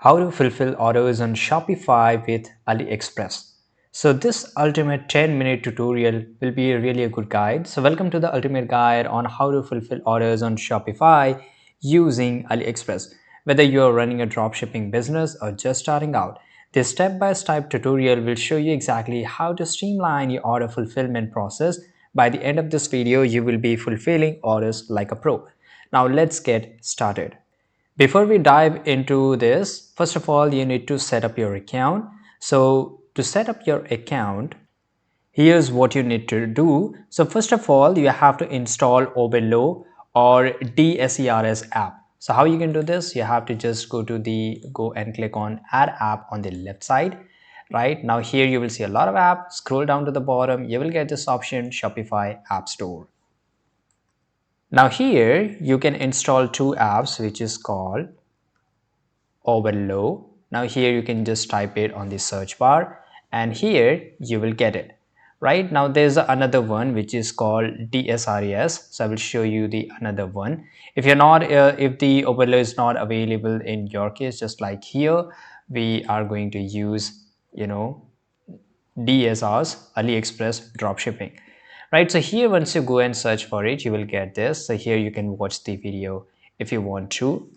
How to fulfill orders on Shopify with AliExpress. So this ultimate 10-minute tutorial will be really a good guide. So welcome to the ultimate guide on how to fulfill orders on Shopify using AliExpress. Whether you're running a dropshipping business or just starting out, this step-by-step tutorial will show you exactly how to streamline your order fulfillment process. By the end of this video, you will be fulfilling orders like a pro. Now let's get started. Before we dive into this, first of all, you need to set up your account. So to set up your account, here's what you need to do. So first of all, you have to install Oberlo or DSers app. So how you can do this? You have to just go and click on add app on the left side. Right now here you will see a lot of apps. Scroll down to the bottom, you will get this option Shopify App Store. Now here you can install two apps which is called Oberlo. Now here you can just type it on the search bar and here you will get it. Right now there's another one which is called DSers. So I will show you the another one. If you're not, if the Oberlo is not available in your case, just like here, we are going to use, DSers, AliExpress dropshipping. Right, so here once you go and search for it, you will get this. So here you can watch the video if you want to.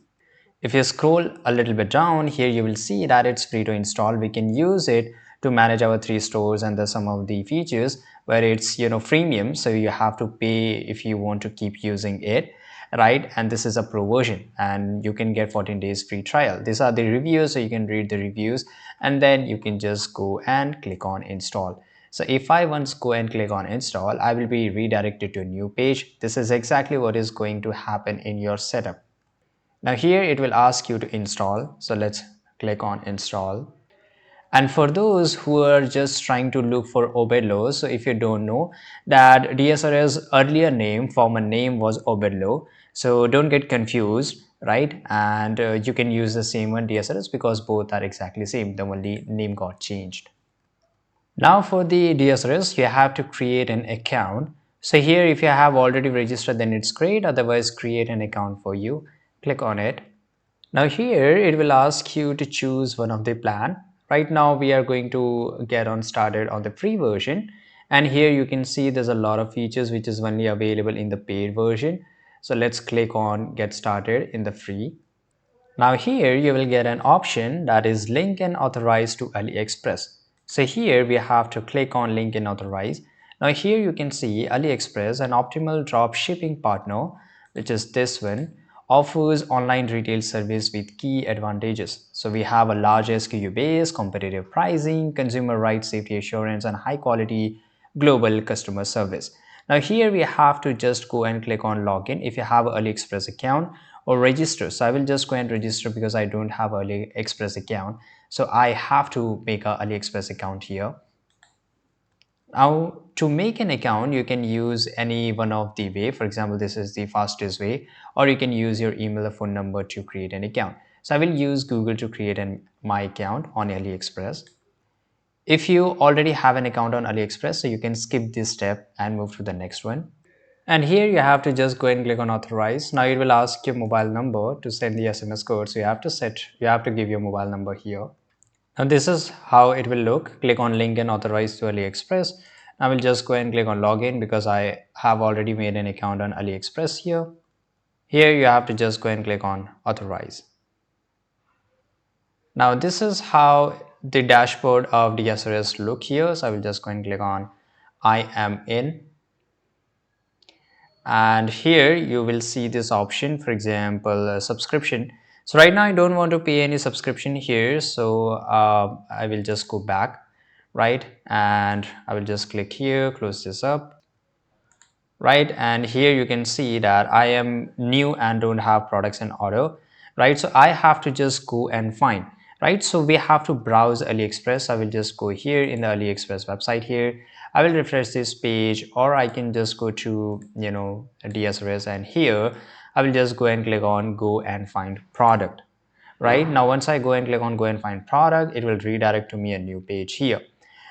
If you scroll a little bit down here, you will see that it's free to install. We can use it to manage our 3 stores, and there's some of the features where it's freemium, so you have to pay if you want to keep using it, right? And this is a pro version and you can get 14 days free trial. These are the reviews, so you can read the reviews and then you can just go and click on install. So if I once go and click on install, I will be redirected to a new page. This is exactly what is going to happen in your setup. Now here it will ask you to install. So let's click on install. And for those who are just trying to look for Oberlo, so if you don't know that DSR's earlier name, former name was Oberlo. So don't get confused, right? And you can use the same one DSRs because both are exactly same. The only name got changed. Now for the DSRs, you have to create an account. So here if you have already registered, then it's great. Otherwise, create an account for you. Click on it. Now here it will ask you to choose one of the plan. Right now we are going to get on started on the free version, and here you can see there's a lot of features which is only available in the paid version. So let's click on get started in the free. Now here you will get an option that is link and authorize to AliExpress. So here we have to click on link and authorize. Now here you can see AliExpress, an optimal drop shipping partner, which is this one, offers online retail service with key advantages. So we have a large SKU base, competitive pricing, consumer rights, safety assurance, and high quality global customer service. Now here we have to just go and click on login if you have an AliExpress account, or register. So I will just go and register because I don't have AliExpress account. So I have to make a AliExpress account here. Now to make an account, you can use any one of the way. For example, this is the fastest way, or you can use your email or phone number to create an account. So I will use Google to create my account on AliExpress. If you already have an account on AliExpress, so you can skip this step and move to the next one. And here you have to just go and click on authorize. Now it will ask your mobile number to send the SMS code. So you have to give your mobile number here. Now this is how it will look. Click on link and authorize to AliExpress. I will just go and click on login because I have already made an account on AliExpress here. Here you have to just go and click on authorize. Now this is how the dashboard of DSers look here. So I will just go and click on I am in. And here you will see this option, for example, subscription. So right now I don't want to pay any subscription here, so I will just go back, right? And I will just click here, close this up, right? And here you can see that I am new and don't have products in order, right? So I have to just go and find, right? So we have to browse AliExpress. I will just go here in the AliExpress website here. I will refresh this page, or I can just go to DSers, and here I will just go and click on go and find product. Right now once I go and click on go and find product, it will redirect to me a new page here.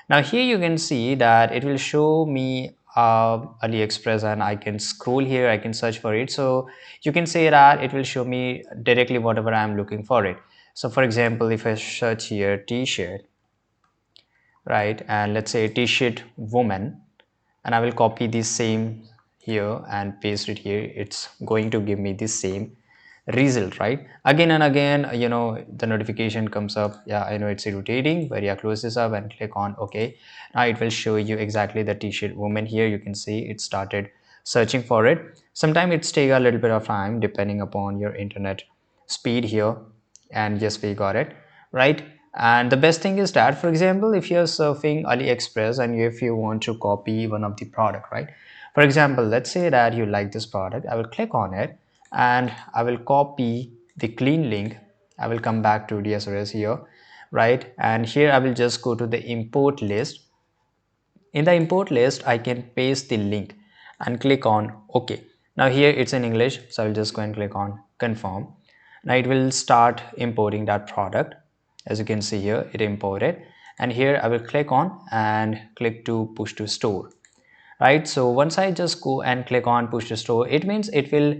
Now here you can see that it will show me AliExpress, and I can scroll here, I can search for it. So you can say that it will show me directly whatever I am looking for it. So for example, if I search here t-shirt, right, and let's say t-shirt woman, and I will copy the same here and paste it here, it's going to give me the same result, right? Again and again, the notification comes up. Yeah, I know it's irritating, but yeah, close this up and click on OK. Now it will show you exactly the t-shirt woman. Here you can see it started searching for it. Sometimes it's take a little bit of time depending upon your internet speed here. And yes, we got it, right? And the best thing is that, for example, if you're surfing AliExpress and if you want to copy one of the product, right? For example, let's say that you like this product. I will click on it and I will copy the clean link. I will come back to DSers here, right? And here I will just go to the import list. In the import list, I can paste the link and click on OK. Now here it's in English, so I'll just go and click on confirm. Now it will start importing that product. As you can see here, it imported. And here I will click on and click to push to store, right? So once I just go and click on push to store, it means it will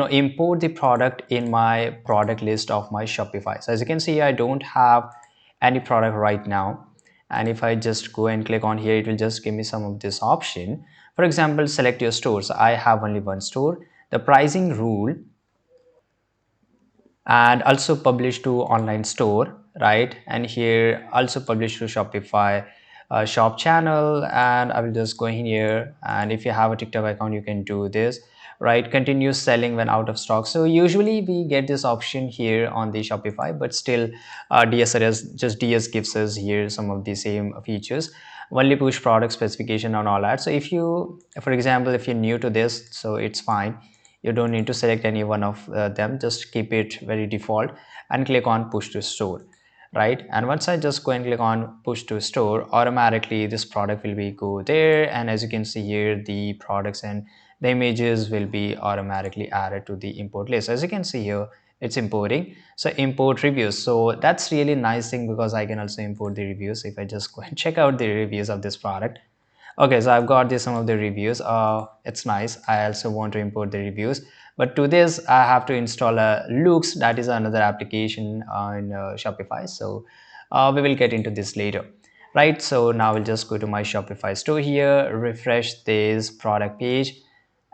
import the product in my product list of my Shopify. So as you can see, I don't have any product right now. And if I just go and click on here, it will just give me some of this option. For example, select your store. So I have only one store. The pricing rule, and also publish to online store, right? And here also publish to Shopify shop channel. And I will just go in here, and if you have a TikTok account, you can do this, right? Continue selling when out of stock. So usually we get this option here on the Shopify, but still DS gives us here some of the same features. Only push product specification and all that. So if you, for example, if you're new to this, so it's fine, you don't need to select any one of them. Just keep it very default and click on push to store, right? And once I just go and click on push to store, automatically this product will be go there. And as you can see here, the products and the images will be automatically added to the import list. As you can see here, it's importing. So import reviews, so that's really nice thing, because I can also import the reviews. If I just go and check out the reviews of this product, okay, so I've got this some of the reviews. It's nice. I also want to import the reviews, but to this I have to install a Looks. That is another application in Shopify. So we will get into this later, right? So now we'll just go to my Shopify store here, refresh this product page,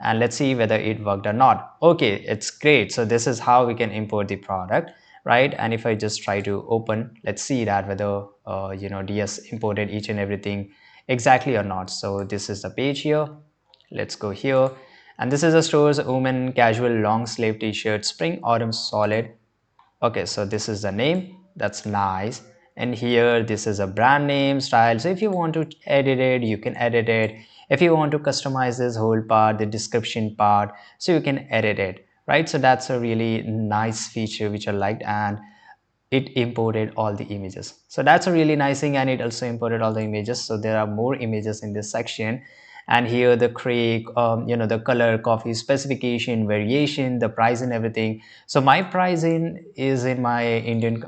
and let's see whether it worked or not. Okay, it's great. So this is how we can import the product, right? And if I just try to open, let's see that whether DS imported each and everything exactly or not. So this is the page here. Let's go here, and this is the store's women casual long sleeve t-shirt spring autumn solid. Okay, so this is the name. That's nice. And here this is a brand name style. So if you want to edit it, you can edit it. If you want to customize this whole part, the description part, so you can edit it, right? So that's a really nice feature which I liked. And it imported all the images. So that's a really nice thing, and it also imported all the images. So there are more images in this section. And here the crate, the color, coffee specification, variation, the price and everything. So my pricing is in my Indian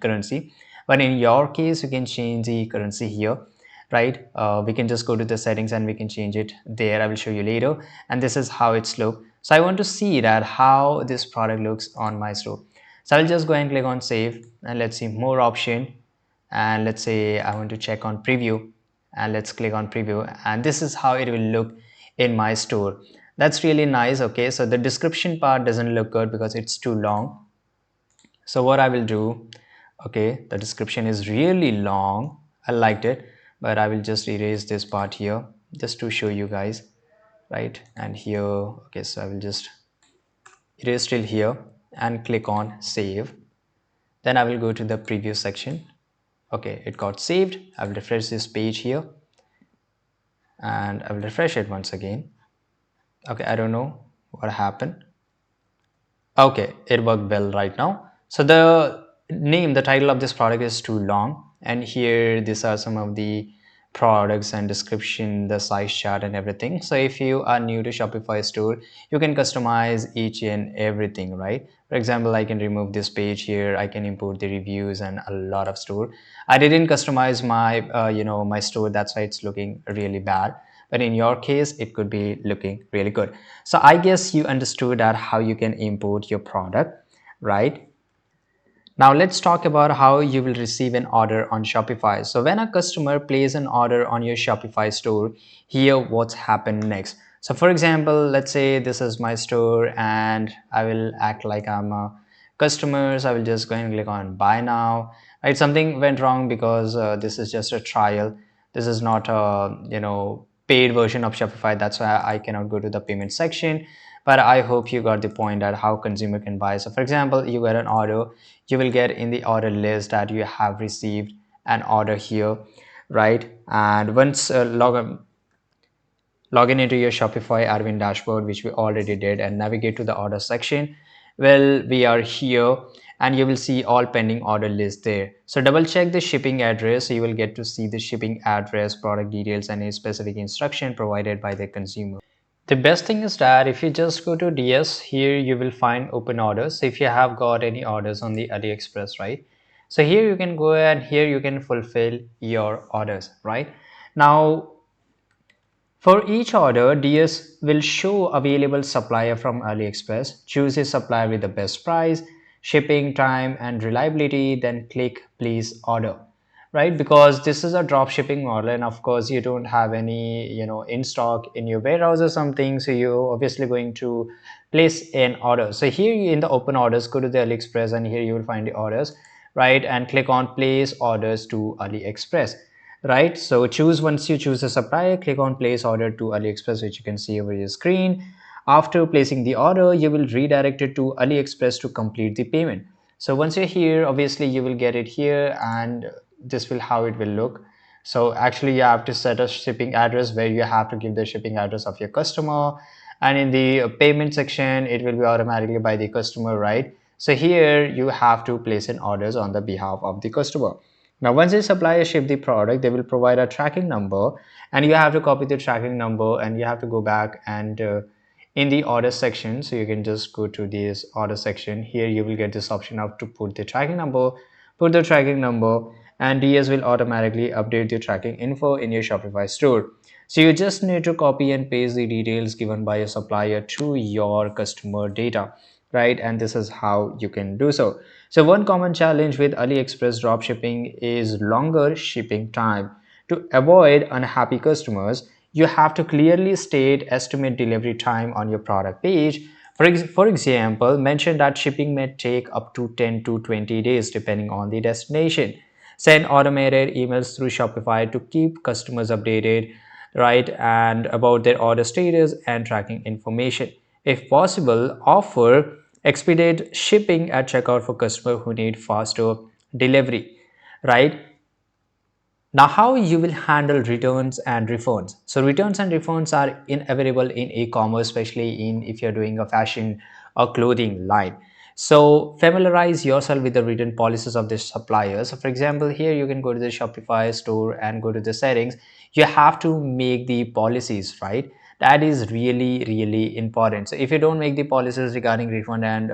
currency, but in your case you can change the currency here, right? We can just go to the settings and we can change it there. I will show you later. And this is how it's look. So I want to see that how this product looks on my store. So I'll just go and click on save, and let's see more option. And let's say I want to check on preview, and let's click on preview, and this is how it will look in my store. That's really nice. Okay, so the description part doesn't look good because it's too long. So what I will do, okay, the description is really long. I liked it, but I will just erase this part here just to show you guys, right? And here, okay, so I will just erase till here and click on save. Then I will go to the preview section. Okay, it got saved. I will refresh this page here, and I will refresh it once again. Okay, I don't know what happened. Okay, it worked well right now. So the name, the title of this product is too long, and here these are some of the products and description, the size chart and everything. So if you are new to Shopify store, you can customize each and everything, right? For example, I can remove this page here. I can import the reviews and a lot of store. I didn't customize my my store, that's why it's looking really bad, but in your case it could be looking really good. So I guess you understood that how you can import your product, right? Now let's talk about how you will receive an order on Shopify. So when a customer places an order on your Shopify store, here what's happened next. So for example, let's say this is my store and I will act like I'm a customer. So I will just go and click on buy now. Right, something went wrong because this is just a trial. This is not a paid version of Shopify. That's why I cannot go to the payment section. But I hope you got the point at how consumer can buy. So for example, you get an order, you will get in the order list that you have received an order here, right? And once log in into your Shopify admin dashboard, which we already did, and navigate to the order section, well, we are here and you will see all pending order list there. So double check the shipping address. So you will get to see the shipping address, product details, and a specific instruction provided by the consumer. The best thing is that if you just go to DS, here you will find open orders. So if you have got any orders on the AliExpress, right? So here you can go and here you can fulfill your orders, right? Now, for each order, DS will show available supplier from AliExpress. Choose a supplier with the best price, shipping time, and reliability, then click place order. Right? Because this is a drop shipping model, and of course, you don't have any, in stock in your warehouse or something. So you're obviously going to place an order. So here in the open orders, go to the AliExpress, and here you will find the orders, right? And click on place orders to AliExpress, right? So choose, once you choose a supplier, click on place order to AliExpress, which you can see over your screen. After placing the order, you will redirect it to AliExpress to complete the payment. So once you're here, obviously you will get it here, and this will how it will look. So actually you have to set a shipping address where you have to give the shipping address of your customer, and in the payment section it will be automatically by the customer, right? So here you have to place an orders on the behalf of the customer. Now, once the supplier ship the product, they will provide a tracking number, and you have to copy the tracking number, and you have to go back and in the order section. So you can just go to this order section. Here you will get this option of to put the tracking number, put the tracking number, and DS will automatically update the tracking info in your Shopify store. So you just need to copy and paste the details given by your supplier to your customer data, right? And this is how you can do so. So one common challenge with AliExpress dropshipping is longer shipping time. To avoid unhappy customers, you have to clearly state estimate delivery time on your product page. For example, mention that shipping may take up to 10 to 20 days depending on the destination. Send automated emails through Shopify to keep customers updated, right, and about their order status and tracking information. If possible, offer expedite shipping at checkout for customers who need faster delivery, right? Now, how you will handle returns and refunds. So returns and refunds are inevitable in e-commerce, especially in if you're doing a fashion or clothing line. So familiarize yourself with the return policies of the suppliers. So for example, here you can go to the Shopify store and go to the settings. You have to make the policies, right? That is really, really important. So if you don't make the policies regarding refund and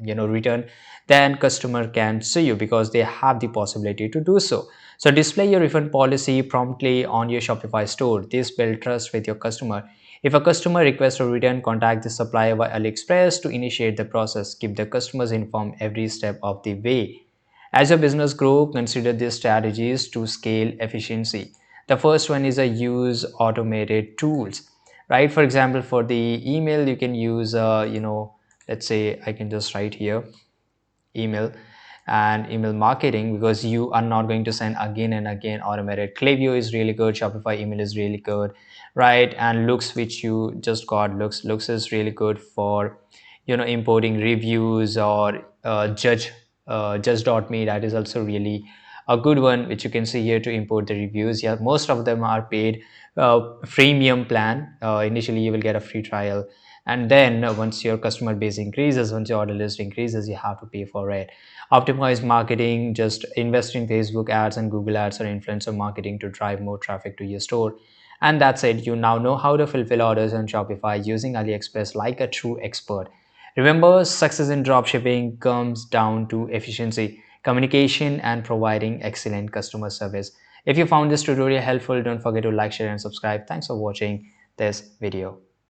return, then customer can sue you because they have the possibility to do so. So display your refund policy promptly on your Shopify store. This builds trust with your customer. If a customer requests a return, contact the supplier via AliExpress to initiate the process. Keep the customers informed every step of the way. As your business grows, consider these strategies to scale efficiency. The first one is a use automated tools, right? For example, for the email, you can use, let's say I can just write here email and email marketing, because you are not going to send again and again automated. Klaviyo is really good, Shopify email is really good, right? And looks, which you just got, looks is really good for importing reviews, or judge.me, that is also really a good one, which you can see here to import the reviews. Yeah, most of them are paid freemium plan. Initially you will get a free trial, and then once your customer base increases, once your order list increases, you have to pay for it. Optimize marketing, just invest in Facebook ads and Google ads or influencer marketing to drive more traffic to your store. And that's it. You now know how to fulfill orders on Shopify using AliExpress like a true expert. Remember, success in dropshipping comes down to efficiency, communication, and providing excellent customer service. If you found this tutorial helpful, don't forget to like, share, and subscribe. Thanks for watching this video.